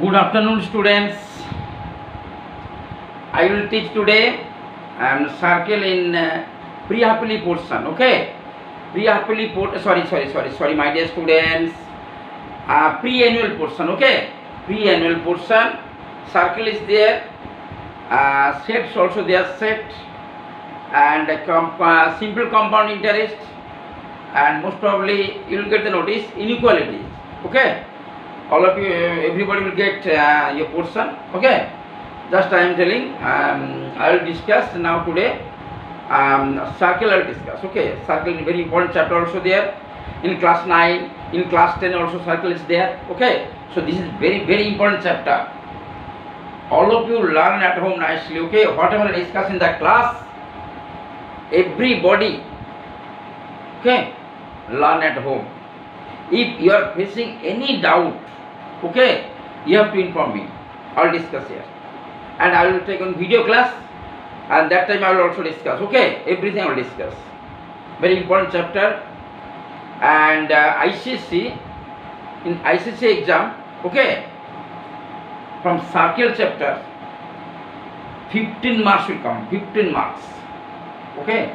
Good afternoon, students. I will teach today circle in pre-happily portion. Okay, pre-happily sorry, my dear students. Pre-annual portion. Okay, pre-annual portion. Circle is there. Sets also there. Set and simple compound interest, and most probably you will get the notice inequalities. Okay. All of you, everybody will get your portion. Okay, just I am telling. I will discuss now today. Circle I will discuss. Okay, circle is very important chapter also there. In class 9, in class 10 also circle is there. Okay, so this is very important chapter. All of you learn at home nicely. Okay, whatever I discuss in the class, everybody, okay, learn at home. If you are facing any doubt, okay, you have to inform me. I will discuss here, and I will take on video class, and that time I will also discuss. Okay, everything I will discuss. Very important chapter, and ICSE, in ICSE exam, okay, from circle chapter, 15 marks will come. 15 marks. Okay,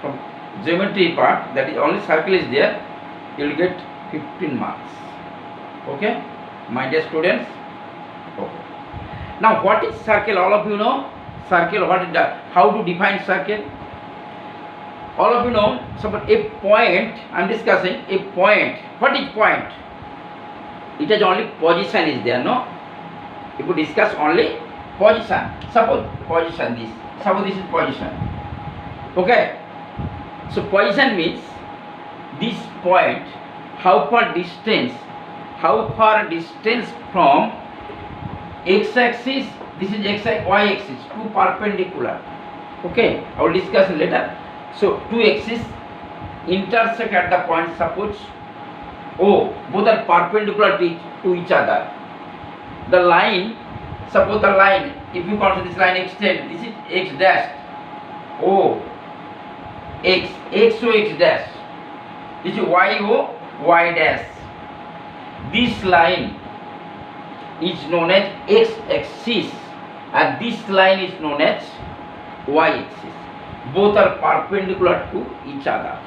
from geometry part, that is only circle is there, you will get 15 marks. Okay, my dear students. Okay. Now, what is circle? All of you know circle. What is that? How to define circle? All of you know. Suppose a point. I am discussing a point. What is point? It has only position is there. No. If we discuss only position. Suppose position this. Suppose this is position. Okay. So position means this point. How far distance from x-axis, this is x-axis, y-axis, two perpendicular. Okay, I will discuss later. So two axes intersect at the point, suppose O, both are perpendicular to each other. The line, suppose the line, if you consider this line extend, this is x dash, O, x, x O x dash, this is y O, y dash. This line is known as x-axis and this line is known as y-axis. Both are perpendicular to each other.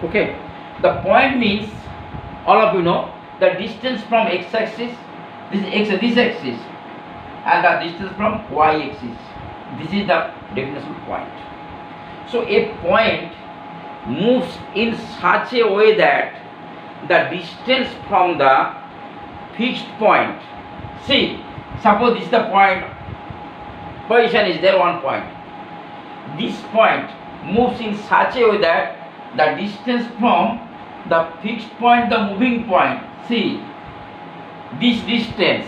Okay. The point means, all of you know, the distance from x-axis, this axis, and the distance from y-axis. This is the definition of point. So a point moves in such a way that the distance from the fixed point, see, suppose this is the point, position is there, one point. This point moves in such a way that the distance from the fixed point, the moving point, see, this distance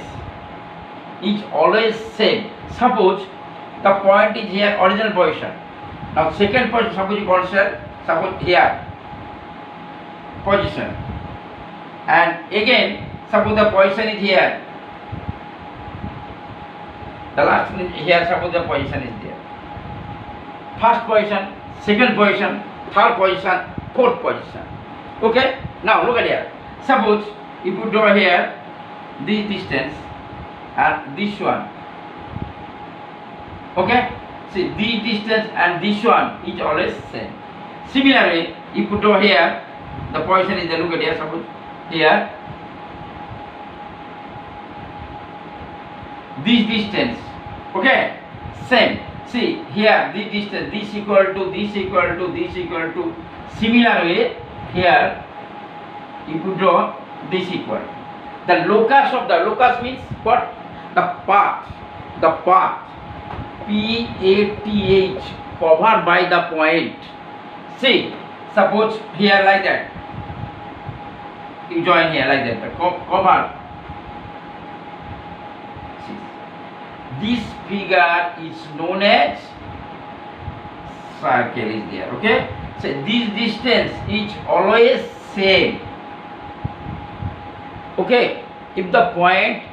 is always same. Suppose the point is here, original position. Now second position, suppose you consider, suppose here, position. And again, suppose the position is here. The last one is here, suppose the position is there. First position, second position, third position, fourth position. Okay? Now look at here. Suppose if you draw here this distance and this one. Okay? See, this distance and this one is always same. Similarly, if you draw here, the position is there, look at here, suppose here, this distance, okay, same. See here, this distance, this equal to this equal to this equal to. Similar way here, if you draw this equal. The locus means what? The path, PATH, covered by the point. See, suppose here like that. You join here like that, the cover. This figure is known as circle is there. Okay, so this distance is always same. Okay, if the point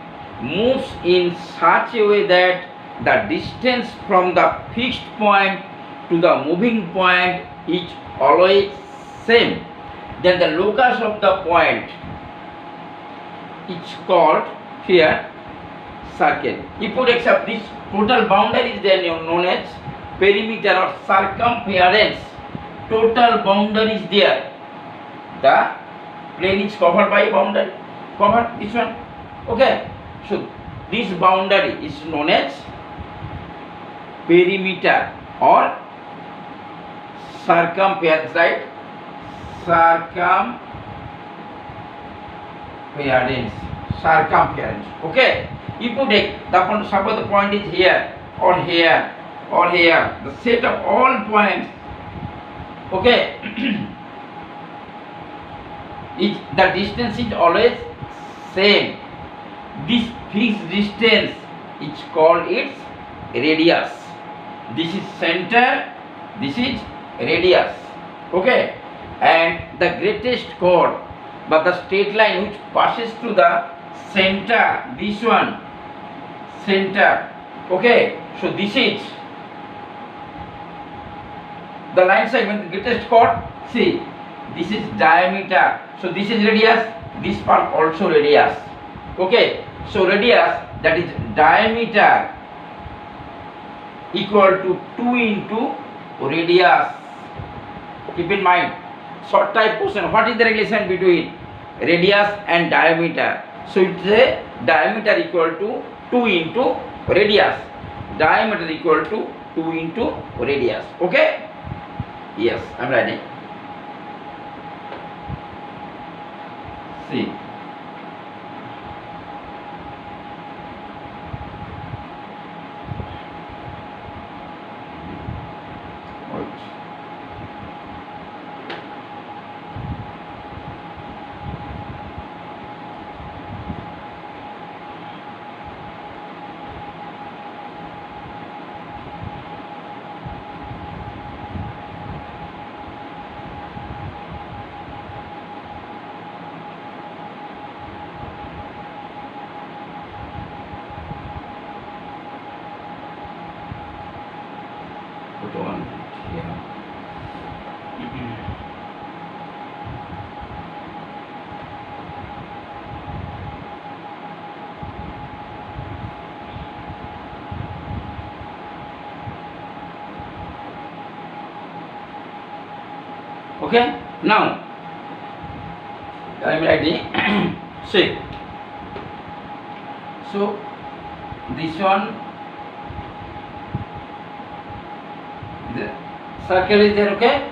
moves in such a way that the distance from the fixed point to the moving point is always same, then the locus of the point is called here circle. If you accept this total boundary is there known as perimeter or circumference. Total boundary is there. The plane is covered by boundary. Cover this one. Okay. So this boundary is known as perimeter or circumference, right? Circumference. Okay. If you take suppose the point is here or here or here, the set of all points, okay, the distance is always same. This fixed distance is called its radius. This is center, this is radius. Okay, and the greatest chord, but the straight line which passes through the center, this one, center. Okay, so this is the line segment, the greatest chord. See, this is diameter, so this is radius, this part also radius. Okay, so radius, that is diameter, equal to 2 into radius. Keep in mind, short type question, what is the relation between radius and diameter? So it's a diameter equal to 2 into radius. Diameter equal to 2 into radius. Okay? Yes, I'm writing. See. Put on here. Okay, now I am writing. See, so this one, the circle is there. Okay,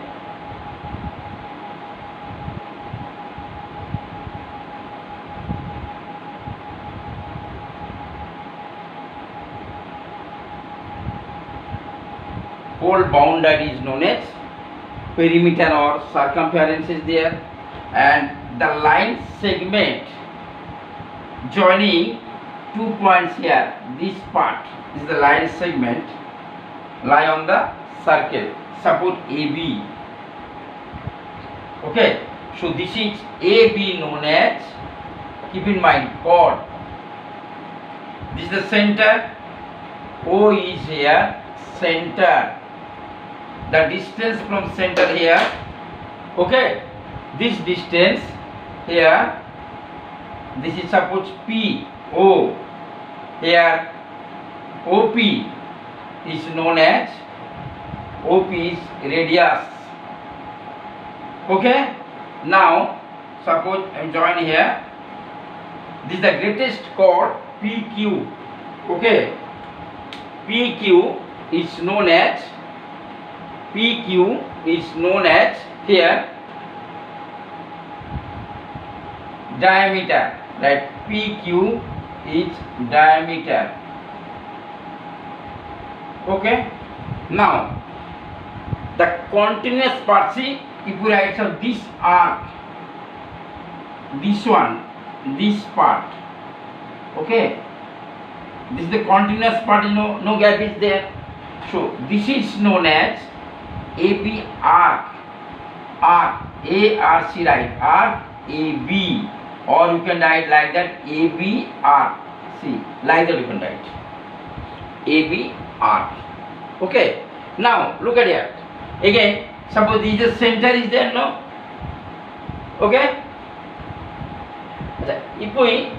whole boundary is known as perimeter or circumference is there, and the line segment joining 2 points here, this part is the line segment lie on the circle, suppose AB. Okay, so this is AB known as, keep in mind, chord. This is the center, O is here, center. The distance from center here, okay, this distance here, this is suppose P, O, here OP is known as, OP is radius. Okay, now suppose I am joining here, this is the greatest chord PQ. Okay, PQ is known as, PQ is known as here diameter, right? PQ is diameter. Okay, now the continuous part, see, if we write so this arc, this one, this part, okay, this is the continuous part, no gap is there. So this is known as AB arc, arc, ARC, right, arc AB, or you can write like that, AB arc. See, like that you can write AB arc. Okay, now look at here again. Suppose this is the center is there, no? Okay, if we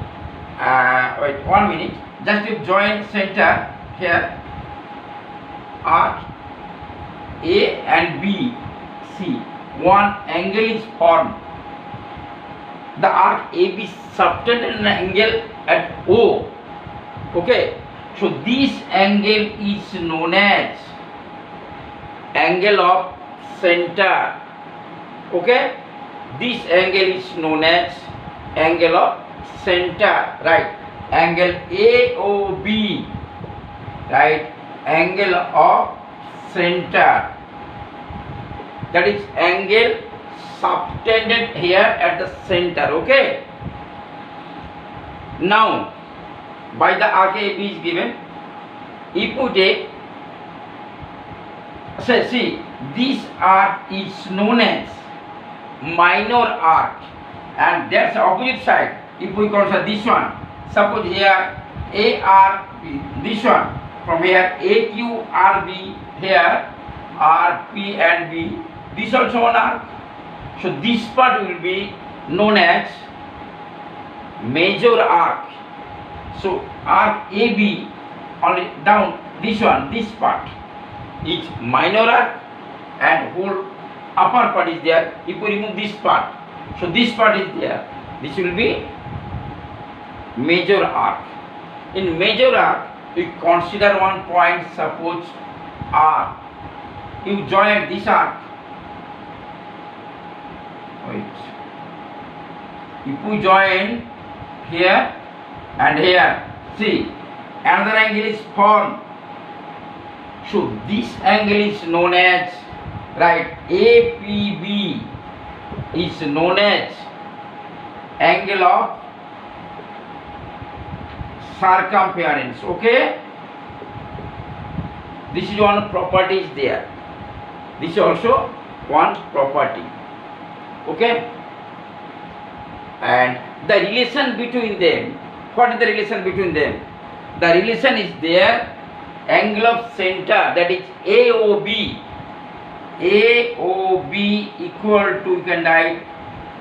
wait 1 minute, just you join center here, arc A and B, C, one angle is formed. The arc AB subtended an angle at O. Okay, so this angle is known as angle of center. Okay, this angle is known as angle of center, right? Angle AOB, right? Angle of center, that is angle subtended here at the center. Okay, now by the arc AB is given, if we take, say, see, this arc is known as minor arc, and that's the opposite side. If we consider this one, suppose here ARB, this one, from here AQRB, here RP and B, this also one arc. So this part will be known as major arc. So arc AB only down, this one, this part is minor arc, and whole upper part is there. If we remove this part, so this part is there, this will be major arc. In major arc, we consider one point, suppose R. You join this arc. Wait. If we join here and here, see, another angle is formed. So this angle is known as, right, APB is known as angle of circumference. Okay, this is one property is there. This is also one property. Okay, and the relation between them, what is the relation between them? The relation is there, angle of center, that is AOB. AOB equal to, you can write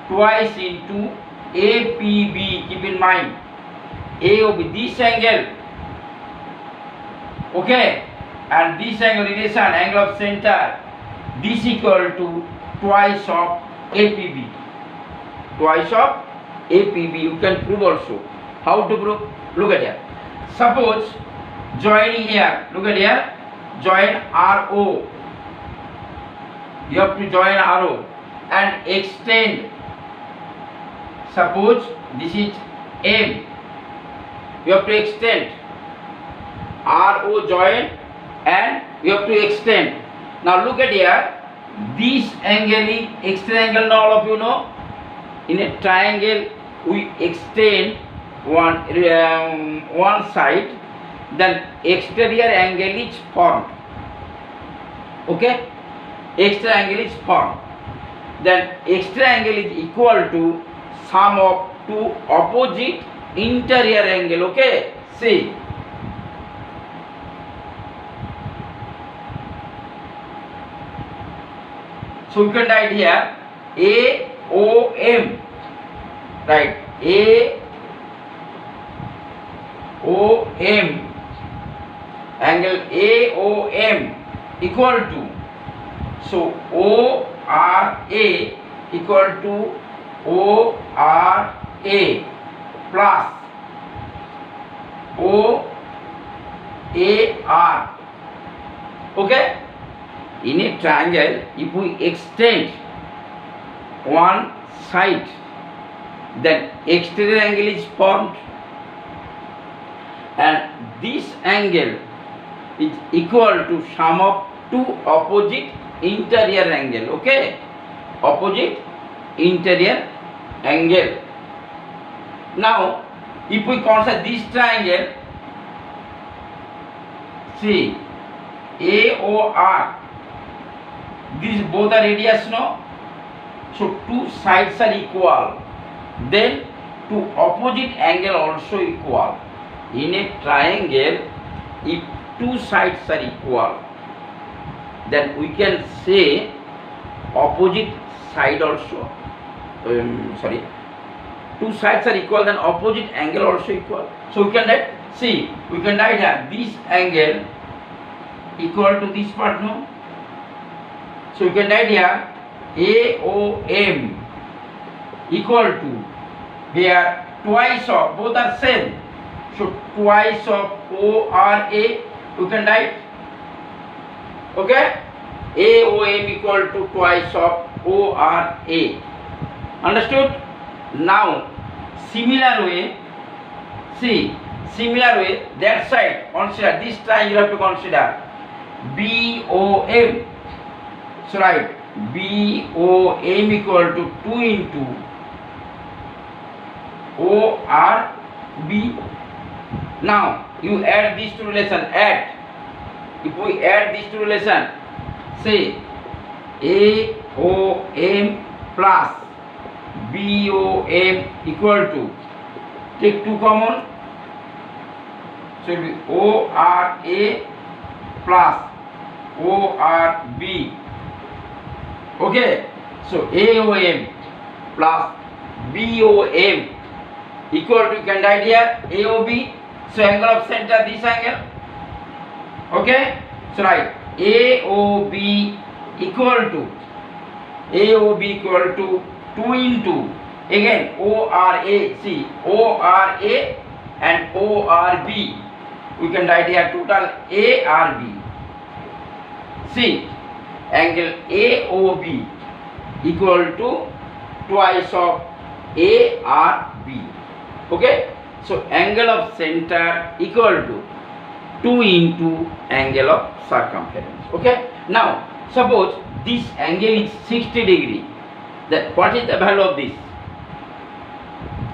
twice into APB. Keep in mind, AOB, this angle, okay, and this angle relation, angle of center, this equal to twice of APB. Twice of APB. You can prove also. How to prove? Look at here. Suppose joining here, look at here, join RO. You have to join RO and extend. Suppose this is M. You have to extend. RO join and you have to extend. Now look at here. This angle is external angle. Now all of you know. In a triangle, we extend one side, then exterior angle is formed. Okay, extra angle is formed. Then extra angle is equal to sum of two opposite interior angle. Okay, see. So you can write here AOM, right? AOM, angle AOM equal to, so ORA equal to ORA plus OAR. Okay, in a triangle, if we extend one side, then exterior angle is formed, and this angle is equal to sum of two opposite interior angle. Okay, opposite interior angle. Now if we consider this triangle, see, AOR, these both are radius, no? So two sides are equal, then two opposite angle also equal. In a triangle, if two sides are equal, then we can say opposite side also, two sides are equal, then opposite angle also equal. So we can write, see, we can write here this angle equal to this part, no? So we can write here AOM equal to here twice of, both are same, so twice of ORA we can write, okay? AOM equal to twice of ORA. Understood? Now similar way, see, similar way that side, consider this time you have to consider BOM. So write BOM equal to 2 into ORB. Now you add these two relation, add. If we add these two relation, say AOM plus BOM equal to, take 2 common, so it will be ORA plus ORB. Okay, so AOM plus BOM equal to, you can write here AOB, so angle of center this angle, okay? So write AOB equal to 2 into, again ORA, see, ORA and ORB, we can write here total ARB. See, angle AOB equal to twice of ARB. Okay, so angle of center equal to 2 into angle of circumference. Okay, now suppose this angle is 60 degree, then what is the value of this?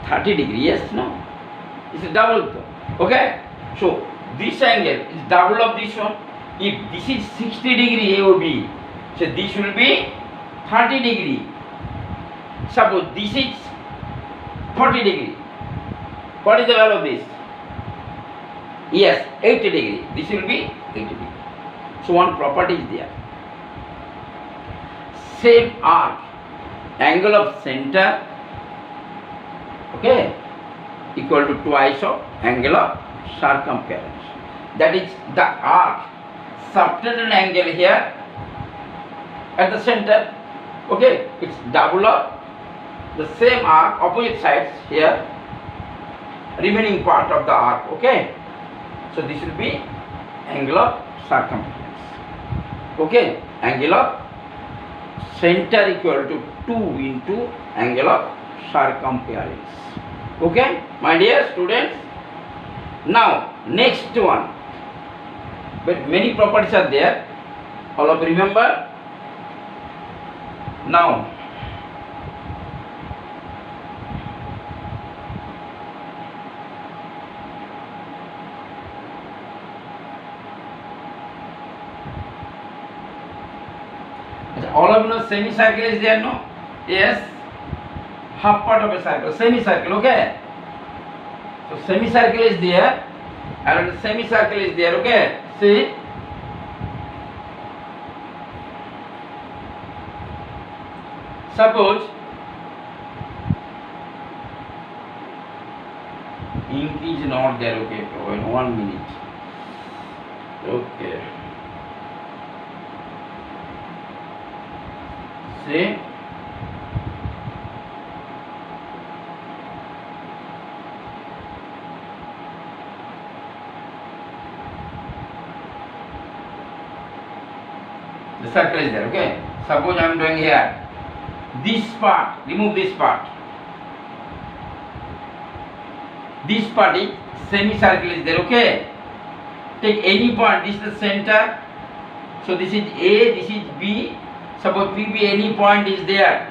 30 degree, yes, no? It's a double, okay? So this angle is double of this one. If this is 60 degree AOB, so this will be 30 degree. Suppose this is 40 degree. What is the value of this? Yes, 80 degree. This will be 80 degree. So one property is there. Same arc, angle of center, okay, equal to twice of angle of circumference. That is the arc subtended angle here at the center, okay, it's double of the same arc, opposite sides here, remaining part of the arc, okay? So this will be angle of circumference, okay? Angle of center equal to 2 into angle of circumference, okay, my dear students? Now next one, but many properties are there, all of you remember. Now all of you know semicircle is there, no? Yes, half part of a circle, semicircle, okay? So semicircle is there and semicircle is there, okay? See, suppose ink is not there, okay, in 1 minute, okay. See, the circle is there, okay. Suppose I am doing here this part, remove this part. This part is semicircle is there, okay. Take any point, this is the center, so this is A, this is B. Suppose PB any point is there,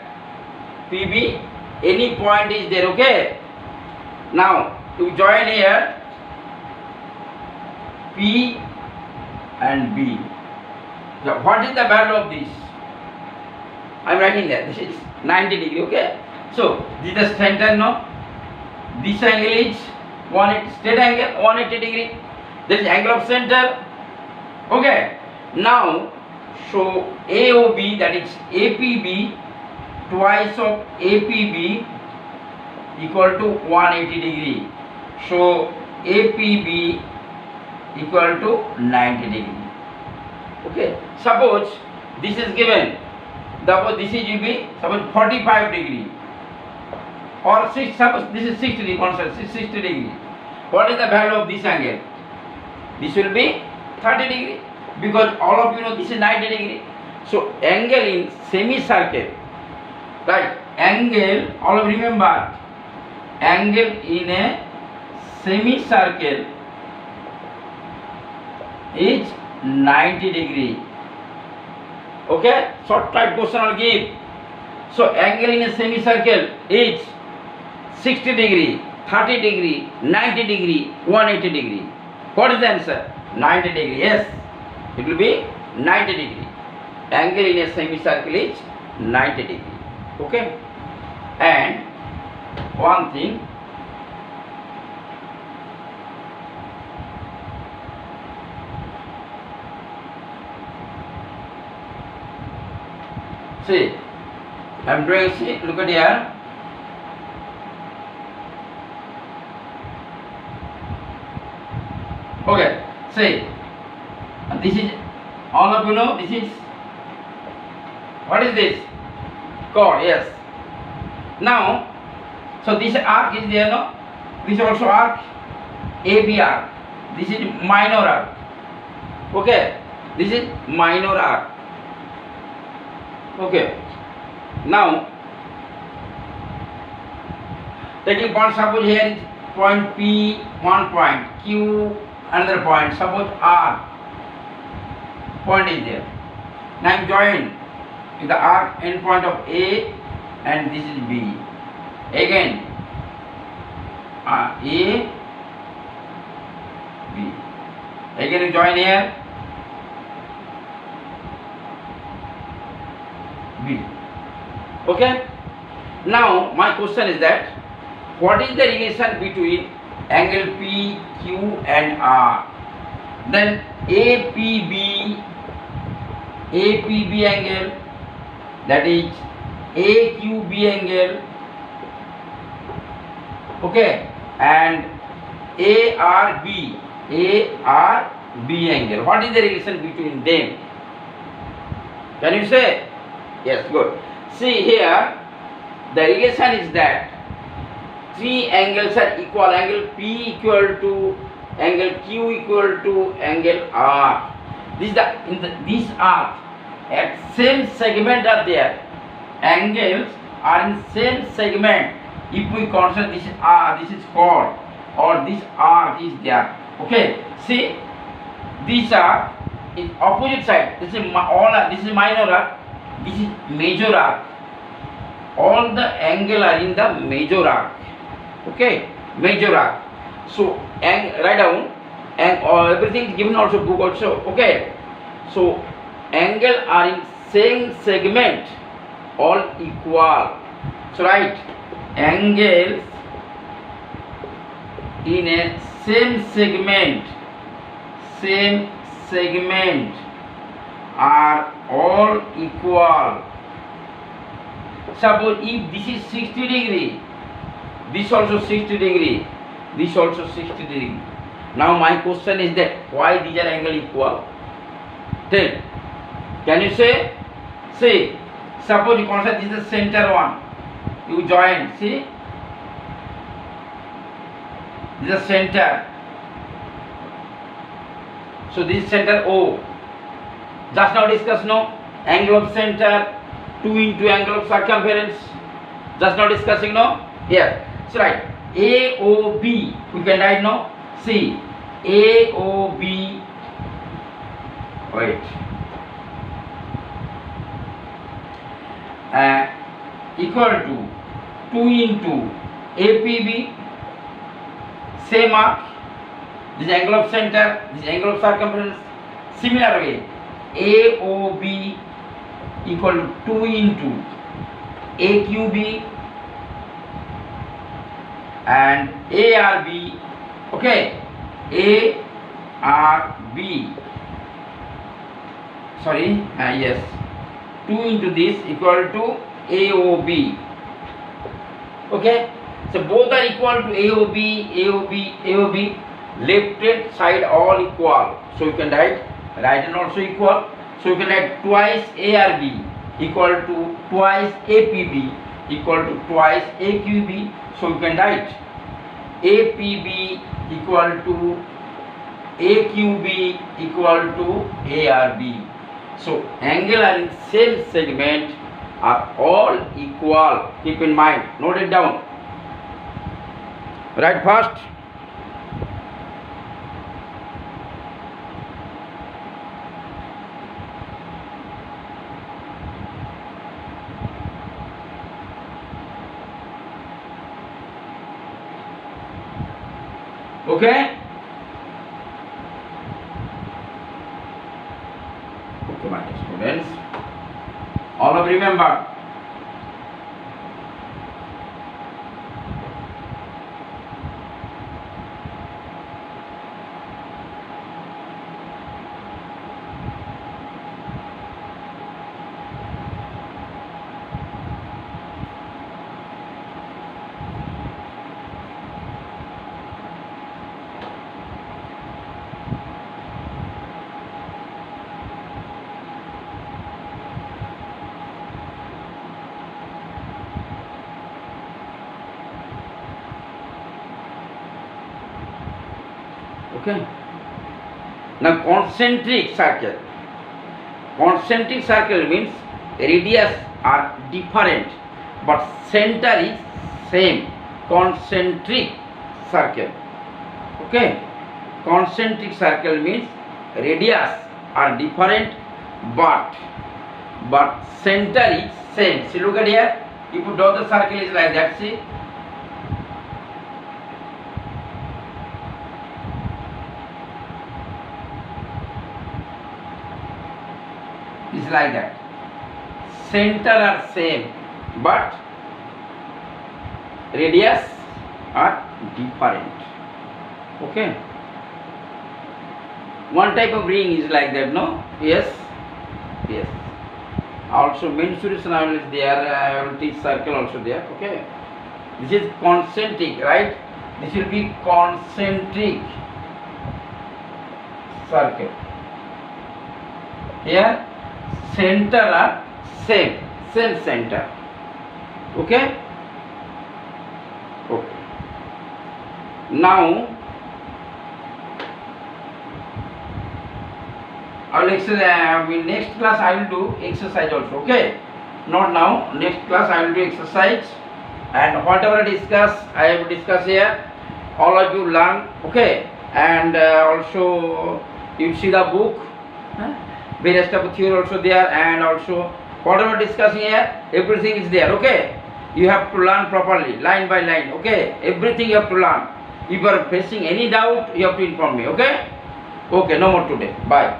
PB any point is there, okay. Now to join here P and B. So what is the value of this? I am writing there, this is 90 degree, okay. So this is the center, no? This angle is 180, straight angle 180 degree. This is angle of center, okay. Now so AOB, that is APB, twice of APB equal to 180 degree. So APB equal to 90 degree. Okay. Suppose this is given. Suppose this is will be suppose 45 degree or suppose this is 60 degree. Consider 60 degree. What is the value of this angle? This will be 30 degree because all of you know this is 90 degree. So angle in semicircle, right? Angle, all of remember, angle in a semicircle is 90 degree. Okay, short type question I'll give. So angle in a semicircle is 60 degree, 30 degree, 90 degree, 180 degree. What is the answer? 90 degree. Yes, it will be 90 degree. Angle in a semicircle is 90 degree. Okay, and one thing, see, I'm doing, see, look at here. Okay, see, this is, all of you know, this is, what is this? Chord, yes. Now, so this arc is there, no? This is also arc, AB arc. This is minor arc. Okay, this is minor arc. Okay, now taking point, suppose here is point P, one point, Q, another point, suppose R, point is there. Now I am joined with the arc end point of A and this is B. Again, A, B. Again you join here, B. Okay. Now my question is that what is the relation between angle P, Q and R? Then APB angle, that is AQB angle, okay, and ARB angle. What is the relation between them? Can you say? Yes, good. See here, the relation is that three angles are equal. Angle P equal to angle Q equal to angle R. This is this arc at same segment are there. Angles are in same segment. If we consider this is R, this is chord, or this arc is there. Okay. See, these are in opposite side. This is this is minor arc. This is major arc. All the angle are in the major arc. Okay, major arc. So write down, and everything is given also book also. Okay. So angle are in same segment, all equal. So write angles in a same segment are all equal. Suppose if this is 60 degree, this also 60 degree, this also 60 degree. Now my question is that why these are angle equal? Tell. Can you say? See, suppose you consider this is the center one. You join. See, this is the center. So this is center O. Just now discuss, no? Angle of center 2 into angle of circumference. Just now discussing, no? Here. So right, AOB. We can write, no? See, AOB. Wait. Equal to 2 into APB. Same arc. This angle of center. This angle of circumference. Similar way. AOB equal to 2 into AQB and ARB. Okay, ARB. Sorry, yes. 2 into this equal to AOB. Okay. So both are equal to AOB, AOB, AOB. Left hand side all equal. So you can write right hand also equal. So you can write twice ARB equal to twice APB equal to twice AQB. So you can write APB equal to AQB equal to ARB. So angle are in same segment are all equal. Keep in mind. Note it down. Write fast. Okay? Okay, my dear students. All of you remember. Okay. Now concentric circle. Concentric circle means radius are different but center is same. Concentric circle. Okay. Concentric circle means radius are different but center is same. See, look at here. If you draw the circle is like that. See. Is like that. Center are same but radius are different. Okay. One type of ring is like that, no? Yes. Yes. Also mensuration is there. I will teach circle also there. Okay. This is concentric, right? This will be concentric circle. Here center are same center. Okay. Okay. Now I will exercise. In next class I will do exercise also. Okay. Not now. Next class I will do exercise, and whatever I discuss, I will discuss here. All of you learn. Okay. And also you see the book. Various type of theory also there, and also whatever discussing here, everything is there. Okay. You have to learn properly, line by line. Okay. Everything you have to learn. If you are facing any doubt, you have to inform me. Okay. Okay. No more today. Bye.